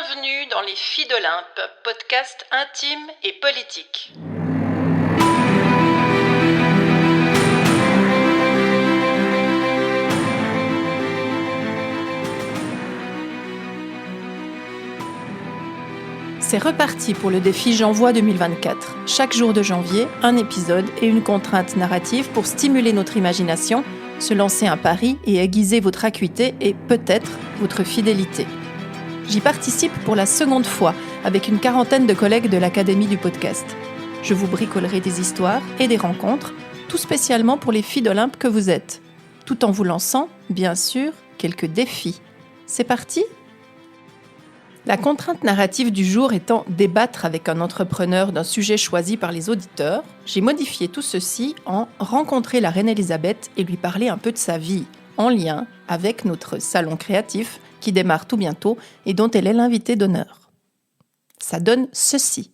Bienvenue dans Les Filles d'Olympe, podcast intime et politique. C'est reparti pour le défi J'envoie 2024. Chaque jour de janvier, un épisode et une contrainte narrative pour stimuler notre imagination, se lancer un pari et aiguiser votre acuité et peut-être votre fidélité. J'y participe pour la seconde fois avec une quarantaine de collègues de l'Académie du podcast. Je vous bricolerai des histoires et des rencontres, tout spécialement pour les filles d'Olympe que vous êtes, tout en vous lançant, bien sûr, quelques défis. C'est parti ? La contrainte narrative du jour étant débattre avec un entrepreneur d'un sujet choisi par les auditeurs, j'ai modifié tout ceci en rencontrer la reine Elisabeth et lui parler un peu de sa vie, en lien avec notre salon créatif qui démarre tout bientôt et dont elle est l'invitée d'honneur. Ça donne ceci.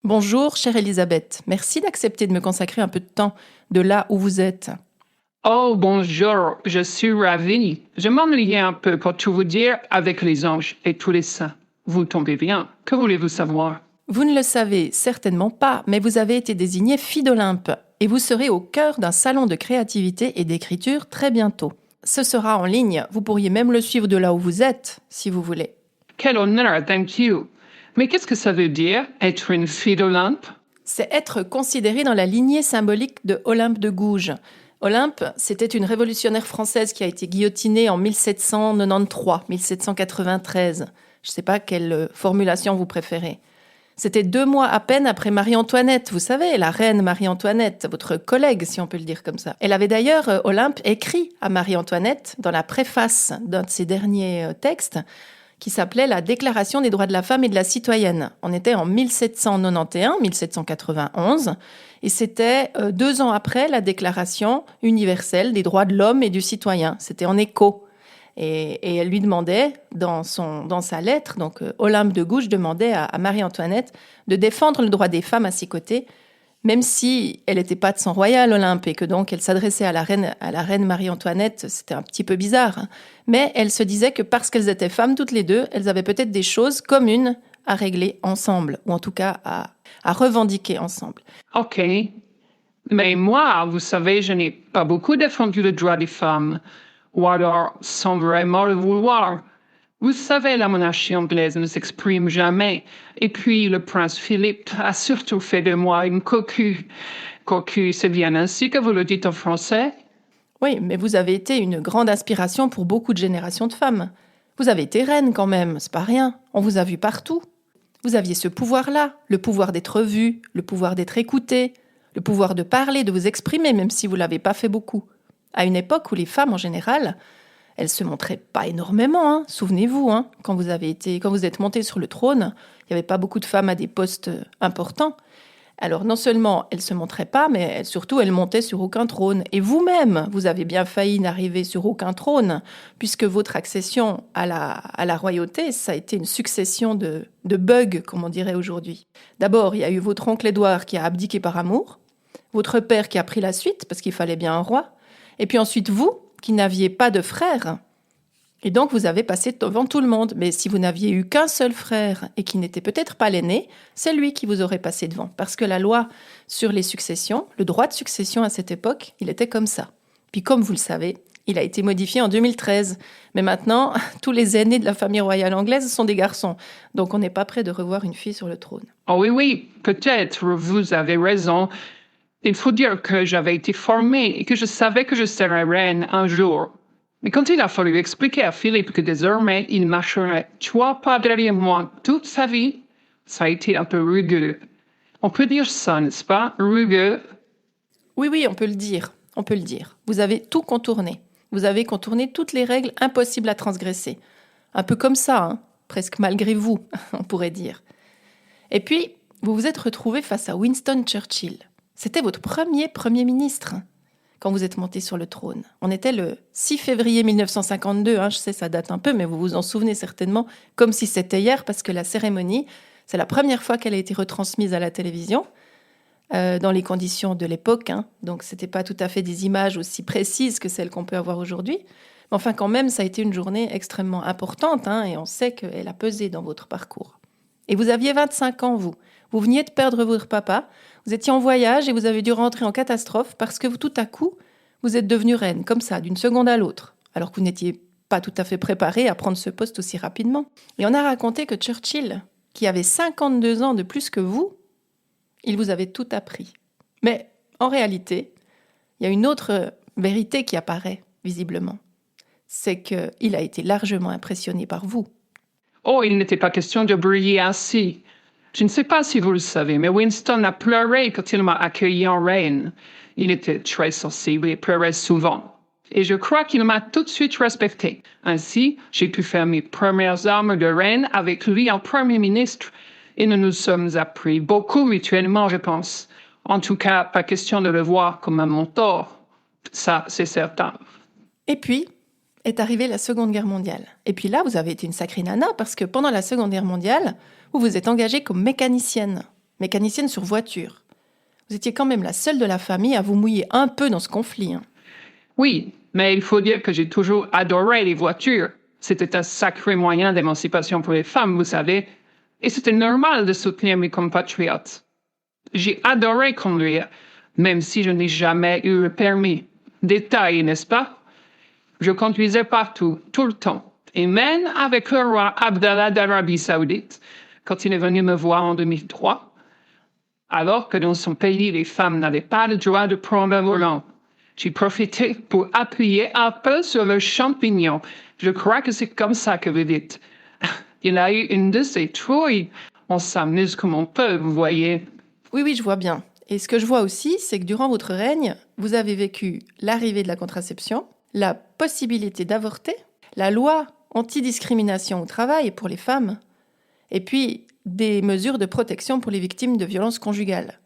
Bonjour, chère Elisabeth. Merci d'accepter de me consacrer un peu de temps de là où vous êtes. Oh, bonjour, je suis ravie. Je m'ennuyais un peu pour tout vous dire avec les anges et tous les saints. Vous tombez bien. Que voulez-vous savoir? Vous ne le savez certainement pas, mais vous avez été désignée fille d'Olympe et vous serez au cœur d'un salon de créativité et d'écriture très bientôt. Ce sera en ligne, vous pourriez même le suivre de là où vous êtes, si vous voulez. Quel honneur, thank you. Mais qu'est-ce que ça veut dire, être une fille d'Olympe? C'est être considéré dans la lignée symbolique de Olympe de Gouges. Olympe, c'était une révolutionnaire française qui a été guillotinée en 1793. Je ne sais pas quelle formulation vous préférez. C'était 2 mois à peine après Marie-Antoinette, vous savez, la reine Marie-Antoinette, votre collègue, si on peut le dire comme ça. Elle avait d'ailleurs, Olympe, écrit à Marie-Antoinette, dans la préface d'un de ses derniers textes, qui s'appelait la Déclaration des droits de la femme et de la citoyenne. On était en 1791, et c'était 2 ans après la Déclaration universelle des droits de l'homme et du citoyen. C'était en écho. Et elle lui demandait, dans sa lettre, donc Olympe de Gouges demandait à Marie-Antoinette de défendre le droit des femmes à ses côtés, même si elle n'était pas de sang royal, Olympe, et que donc elle s'adressait à la reine Marie-Antoinette, c'était un petit peu bizarre. Hein. Mais elle se disait que parce qu'elles étaient femmes toutes les deux, elles avaient peut-être des choses communes à régler ensemble, ou en tout cas à revendiquer ensemble. OK. Mais moi, vous savez, je n'ai pas beaucoup défendu le droit des femmes. Ou alors, sans vraiment le vouloir. Vous savez, la monarchie anglaise ne s'exprime jamais. Et puis, le prince Philippe a surtout fait de moi une cocu. Cocu, c'est bien ainsi que vous le dites en français? Oui, mais vous avez été une grande inspiration pour beaucoup de générations de femmes. Vous avez été reine quand même, c'est pas rien. On vous a vu partout. Vous aviez ce pouvoir-là, le pouvoir d'être vue, le pouvoir d'être écoutée, le pouvoir de parler, de vous exprimer, même si vous l'avez pas fait beaucoup. À une époque où les femmes, en général, elles se montraient pas énormément. Hein. Souvenez-vous, hein, quand vous êtes montée sur le trône, il n'y avait pas beaucoup de femmes à des postes importants. Alors non seulement elles se montraient pas, mais surtout elles montaient sur aucun trône. Et vous-même, vous avez bien failli n'arriver sur aucun trône, puisque votre accession à la royauté, ça a été une succession de bugs, comme on dirait aujourd'hui. D'abord, il y a eu votre oncle Édouard qui a abdiqué par amour, votre père qui a pris la suite, parce qu'il fallait bien un roi, et puis ensuite vous, qui n'aviez pas de frère. Et donc vous avez passé devant tout le monde. Mais si vous n'aviez eu qu'un seul frère et qui n'était peut-être pas l'aîné, c'est lui qui vous aurait passé devant. Parce que la loi sur les successions, le droit de succession à cette époque, il était comme ça. Puis comme vous le savez, il a été modifié en 2013. Mais maintenant, tous les aînés de la famille royale anglaise sont des garçons. Donc on n'est pas prêt de revoir une fille sur le trône. Oh oui, peut-être, vous avez raison. Il faut dire que j'avais été formée et que je savais que je serais reine un jour. Mais quand il a fallu expliquer à Philippe que désormais il marcherait 3 pas derrière moi toute sa vie, ça a été un peu rugueux. On peut dire ça, n'est-ce pas? Rugueux. Oui, on peut le dire. On peut le dire. Vous avez tout contourné. Vous avez contourné toutes les règles impossibles à transgresser. Un peu comme ça, hein, presque malgré vous, on pourrait dire. Et puis, vous vous êtes retrouvé face à Winston Churchill. C'était votre premier ministre quand vous êtes monté sur le trône. On était le 6 février 1952, je sais ça date un peu, mais vous vous en souvenez certainement, comme si c'était hier, parce que la cérémonie, c'est la première fois qu'elle a été retransmise à la télévision, dans les conditions de l'époque, donc c'était pas tout à fait des images aussi précises que celles qu'on peut avoir aujourd'hui. Enfin, quand même, ça a été une journée extrêmement importante, hein, et on sait qu'elle a pesé dans votre parcours. Et vous aviez 25 ans, vous. Vous veniez de perdre votre papa, vous étiez en voyage et vous avez dû rentrer en catastrophe parce que tout à coup, vous êtes devenue reine, comme ça, d'une seconde à l'autre, alors que vous n'étiez pas tout à fait préparée à prendre ce poste aussi rapidement. Et on a raconté que Churchill, qui avait 52 ans de plus que vous, il vous avait tout appris. Mais en réalité, il y a une autre vérité qui apparaît, visiblement. C'est qu'il a été largement impressionné par vous. Oh, il n'était pas question de briller ainsi. Je ne sais pas si vous le savez, mais Winston a pleuré quand il m'a accueilli en reine. Il était très sensible et pleurait souvent. Et je crois qu'il m'a tout de suite respecté. Ainsi, j'ai pu faire mes premières armes de reine avec lui en Premier ministre. Et nous nous sommes appris beaucoup mutuellement, je pense. En tout cas, pas question de le voir comme un mentor. Ça, c'est certain. Et puis, est arrivée la Seconde Guerre mondiale. Et puis là, vous avez été une sacrée nana parce que pendant la Seconde Guerre mondiale, vous vous êtes engagée comme mécanicienne sur voiture. Vous étiez quand même la seule de la famille à vous mouiller un peu dans ce conflit. Oui, mais il faut dire que j'ai toujours adoré les voitures. C'était un sacré moyen d'émancipation pour les femmes, vous savez. Et c'était normal de soutenir mes compatriotes. J'ai adoré conduire, même si je n'ai jamais eu le permis. Détail, n'est-ce pas? Je conduisais partout, tout le temps. Et même avec le roi Abdallah d'Arabie Saoudite, quand il est venu me voir en 2003, alors que dans son pays, les femmes n'avaient pas le droit de prendre le volant. J'ai profité pour appuyer un peu sur le champignon. Je crois que c'est comme ça que vous dites. Il a eu une de ces trouilles. On s'amuse comme on peut, vous voyez. Oui, je vois bien. Et ce que je vois aussi, c'est que durant votre règne, vous avez vécu l'arrivée de la contraception, la possibilité d'avorter, la loi anti-discrimination au travail pour les femmes, et puis des mesures de protection pour les victimes de violences conjugales.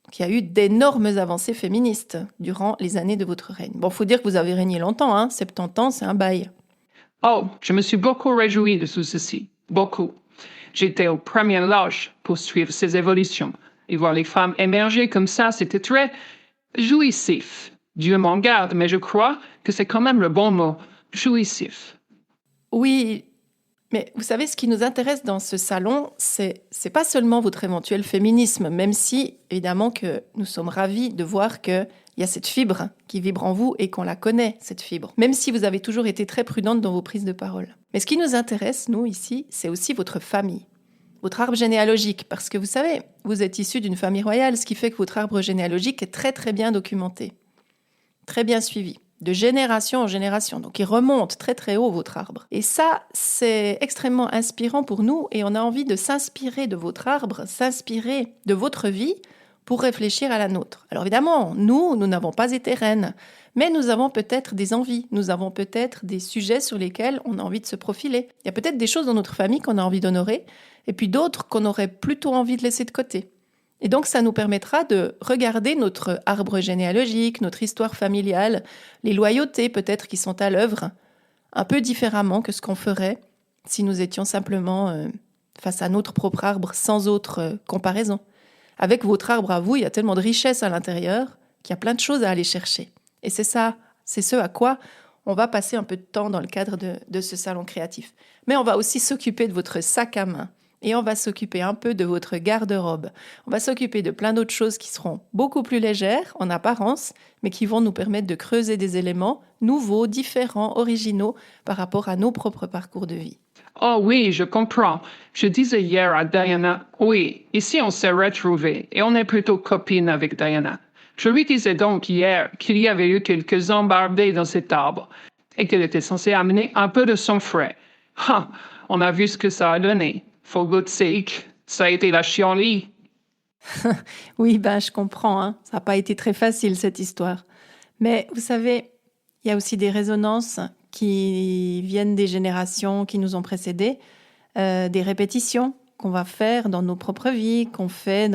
Donc, il y a eu d'énormes avancées féministes durant les années de votre règne. Bon, faut dire que vous avez régné longtemps, 70 ans, c'est un bail. Oh, je me suis beaucoup réjouie de tout ceci. Beaucoup. J'étais aux premières loges pour suivre ces évolutions. Et voir les femmes émerger comme ça, c'était très jouissif. Dieu m'en garde, mais je crois que c'est quand même le bon mot. Jouissif. Oui, mais vous savez, ce qui nous intéresse dans ce salon, c'est pas seulement votre éventuel féminisme, même si, évidemment, que nous sommes ravis de voir qu'il y a cette fibre qui vibre en vous et qu'on la connaît, cette fibre. Même si vous avez toujours été très prudente dans vos prises de parole. Mais ce qui nous intéresse, nous, ici, c'est aussi votre famille. Votre arbre généalogique, parce que vous savez, vous êtes issu d'une famille royale, ce qui fait que votre arbre généalogique est très très bien documenté, très bien suivi, de génération en génération. Donc il remonte très très haut, votre arbre. Et ça, c'est extrêmement inspirant pour nous et on a envie de s'inspirer de votre arbre, s'inspirer de votre vie pour réfléchir à la nôtre. Alors évidemment, nous n'avons pas été reines, mais nous avons peut-être des envies, nous avons peut-être des sujets sur lesquels on a envie de se profiler. Il y a peut-être des choses dans notre famille qu'on a envie d'honorer, et puis d'autres qu'on aurait plutôt envie de laisser de côté. Et donc, ça nous permettra de regarder notre arbre généalogique, notre histoire familiale, les loyautés peut-être qui sont à l'œuvre, un peu différemment que ce qu'on ferait si nous étions simplement face à notre propre arbre sans autre comparaison. Avec votre arbre à vous, il y a tellement de richesse à l'intérieur qu'il y a plein de choses à aller chercher. Et c'est ça, c'est ce à quoi on va passer un peu de temps dans le cadre de ce salon créatif. Mais on va aussi s'occuper de votre sac à main. Et on va s'occuper un peu de votre garde-robe. On va s'occuper de plein d'autres choses qui seront beaucoup plus légères en apparence, mais qui vont nous permettre de creuser des éléments nouveaux, différents, originaux par rapport à nos propres parcours de vie. Oh oui, je comprends. Je disais hier à Diana, oui, ici on s'est retrouvés et on est plutôt copines avec Diana. Je lui disais donc hier qu'il y avait eu quelques embardés dans cet arbre et qu'elle était censée amener un peu de son frais. On a vu ce que ça a donné. For God's sake, ça a été la chienlit. Oui, je comprends. Ça n'a pas été très facile, cette histoire. Mais vous savez, il y a aussi des résonances qui viennent des générations qui nous ont précédés, des répétitions qu'on va faire dans nos propres vies, qu'on fait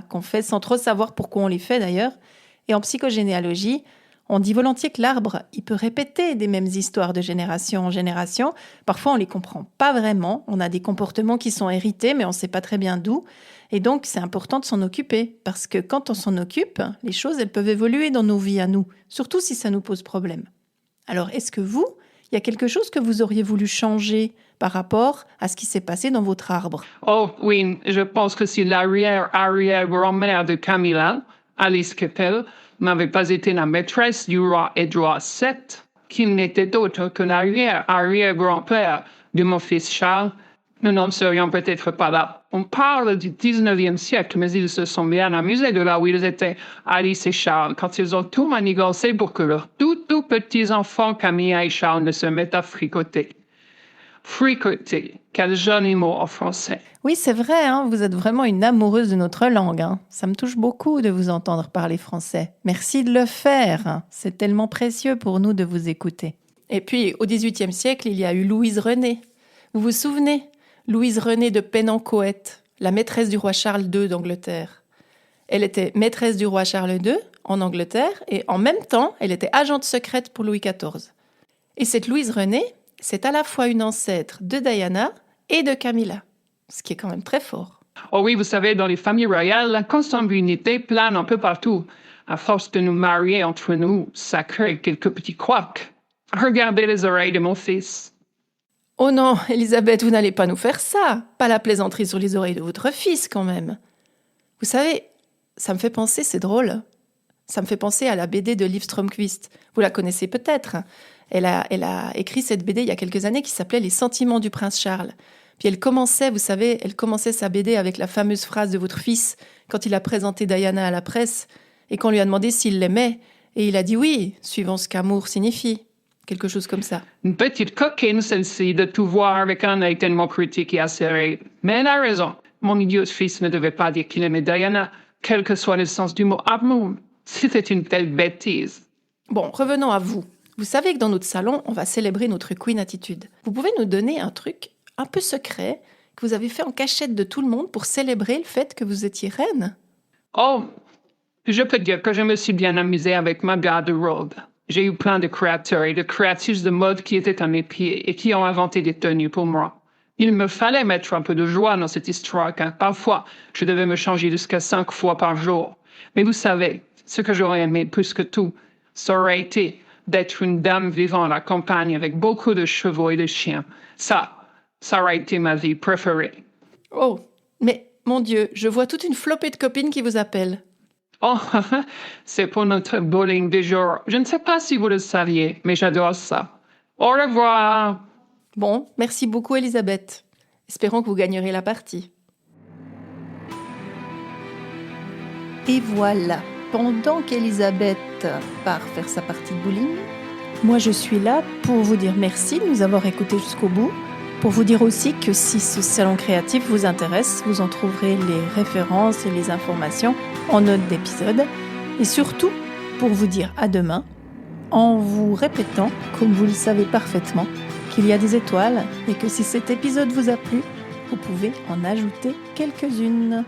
qu'on fait sans trop savoir pourquoi on les fait d'ailleurs. Et en psychogénéalogie, on dit volontiers que l'arbre, il peut répéter des mêmes histoires de génération en génération. Parfois, on ne les comprend pas vraiment. On a des comportements qui sont hérités, mais on ne sait pas très bien d'où. Et donc, c'est important de s'en occuper. Parce que quand on s'en occupe, les choses, elles peuvent évoluer dans nos vies à nous. Surtout si ça nous pose problème. Alors, est-ce que vous, il y a quelque chose que vous auriez voulu changer par rapport à ce qui s'est passé dans votre arbre? Oh oui, je pense que si l'arrière-arrière-grand-mère de Camilla, Alice Keppel, n'avait pas été la maîtresse du roi Édouard VII, qu'il n'était autre que l'arrière-arrière-grand-père de mon fils Charles, nous n'en serions peut-être pas là. On parle du 19e siècle, mais ils se sont bien amusés de là où ils étaient, Alice et Charles, quand ils ont tout manigancé pour que leurs tout petits enfants, Camilla et Charles, ne se mettent à fricoter. Fricoter, quel joli mot en français. Oui, c'est vrai, hein, vous êtes vraiment une amoureuse de notre langue. Hein. Ça me touche beaucoup de vous entendre parler français. Merci de le faire. Hein. C'est tellement précieux pour nous de vous écouter. Et puis, au XVIIIe siècle, il y a eu Louise Renée. Vous vous souvenez? Louise Renée de Penencoët, la maîtresse du roi Charles II d'Angleterre. Elle était maîtresse du roi Charles II en Angleterre et en même temps, elle était agente secrète pour Louis XIV. Et cette Louise Renée, c'est à la fois une ancêtre de Diana et de Camilla, ce qui est quand même très fort. Oh oui, vous savez, dans les familles royales, la consanguinité plane un peu partout. À force de nous marier entre nous, ça crée quelques petits couacs. Regardez les oreilles de mon fils. Oh non, Elisabeth, vous n'allez pas nous faire ça. Pas la plaisanterie sur les oreilles de votre fils, quand même. Vous savez, ça me fait penser, c'est drôle, ça me fait penser à la BD de Liv Strömquist. Vous la connaissez peut-être. Elle a écrit cette BD il y a quelques années qui s'appelait Les sentiments du prince Charles. Puis elle commençait sa BD avec la fameuse phrase de votre fils quand il a présenté Diana à la presse et qu'on lui a demandé s'il l'aimait. Et il a dit oui, suivant ce qu'amour signifie. Quelque chose comme ça. Une petite coquine, celle-ci, de tout voir avec un œil tellement critique et acéré. Mais elle a raison. Mon idiot fils ne devait pas dire qu'il aimait Diana, quel que soit le sens du mot amour. C'était une telle bêtise. Bon, revenons à vous. Vous savez que dans notre salon, on va célébrer notre Queen Attitude. Vous pouvez nous donner un truc un peu secret que vous avez fait en cachette de tout le monde pour célébrer le fait que vous étiez reine? Oh, je peux dire que je me suis bien amusée avec ma garde-robe. J'ai eu plein de créateurs et de créatrices de mode qui étaient à mes pieds et qui ont inventé des tenues pour moi. Il me fallait mettre un peu de joie dans cette histoire, car parfois, je devais me changer jusqu'à 5 fois par jour. Mais vous savez, ce que j'aurais aimé plus que tout, ça aurait été d'être une dame vivant à la campagne avec beaucoup de chevaux et de chiens. Ça aurait été ma vie préférée. Oh, mais mon Dieu, je vois toute une flopée de copines qui vous appellent. Oh, c'est pour notre bowling du jour. Je ne sais pas si vous le saviez, mais j'adore ça. Au revoir. Bon, merci beaucoup Elisabeth. Espérons que vous gagnerez la partie. Et voilà, pendant qu'Elisabeth part faire sa partie de bowling, moi je suis là pour vous dire merci de nous avoir écoutés jusqu'au bout, pour vous dire aussi que si ce salon créatif vous intéresse, vous en trouverez les références et les informations en note d'épisode, et surtout pour vous dire à demain, en vous répétant, comme vous le savez parfaitement, qu'il y a des étoiles et que si cet épisode vous a plu, vous pouvez en ajouter quelques-unes.